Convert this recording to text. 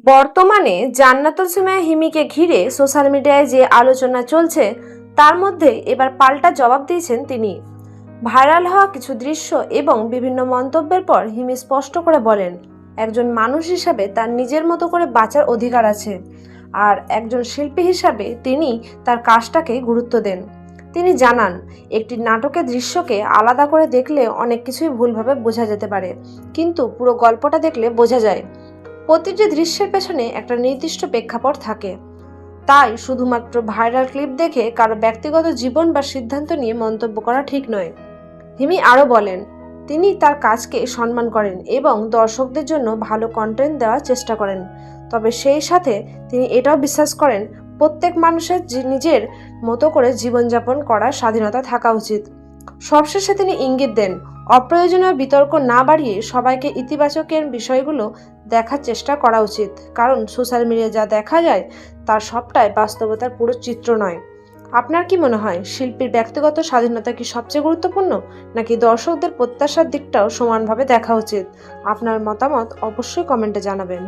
বর্তমানে জান্নাতুল সুমাইয়া হিমিকে ঘিরে সোশ্যাল মিডিয়ায় যে আলোচনা চলছে তার মধ্যে এবার পাল্টা জবাব দিয়েছেন তিনি। ভাইরাল হওয়া কিছু দৃশ্য এবং বিভিন্ন মন্তব্যের পর হিমি স্পষ্ট করে বলেন, একজন মানুষ হিসাবে তার নিজের মতো করে বাঁচার অধিকার আছে, আর একজন শিল্পী হিসাবে তিনি তার কাজটাকে গুরুত্ব দেন। তিনি জানান, একটি নাটকের দৃশ্যকে আলাদা করে দেখলে অনেক কিছুই ভুলভাবে বোঝা যেতে পারে, কিন্তু পুরো গল্পটা দেখলে বোঝা যায় প্রতিটি দৃশ্যের পেছনে একটা নির্দিষ্ট প্রেক্ষাপট থাকে। তাই শুধুমাত্র ভাইরাল ক্লিপ দেখে কারো ব্যক্তিগত জীবন বা সিদ্ধান্ত নিয়ে মন্তব্য করা ঠিক নয়। হিমি আরও বলেন, তিনি তার কাজকে সম্মান করেন এবং দর্শকদের জন্য ভালো কন্টেন্ট দেওয়ার চেষ্টা করেন, তবে সেই সাথে তিনি এটাও বিশ্বাস করেন প্রত্যেক মানুষের নিজের মতো করে জীবনযাপন করার স্বাধীনতা থাকা উচিত। সবশেষে তিনি ইঙ্গিত দেন, অপ্রয়োজনীয় বিতর্ক না বাড়িয়ে সবাইকে ইতিবাচকের বিষয়গুলো দেখার চেষ্টা করা উচিত, কারণ সোশ্যাল মিডিয়ায় যা দেখা যায় তার সবটাই বাস্তবতার পুরো চিত্র নয়। আপনার কি মনে হয়, শিল্পীর ব্যক্তিগত স্বাধীনতা কি সবচেয়ে গুরুত্বপূর্ণ, নাকি দর্শকদের প্রত্যাশার দিকটাও সমানভাবে দেখা উচিত? আপনার মতামত অবশ্যই কমেন্টে জানাবেন।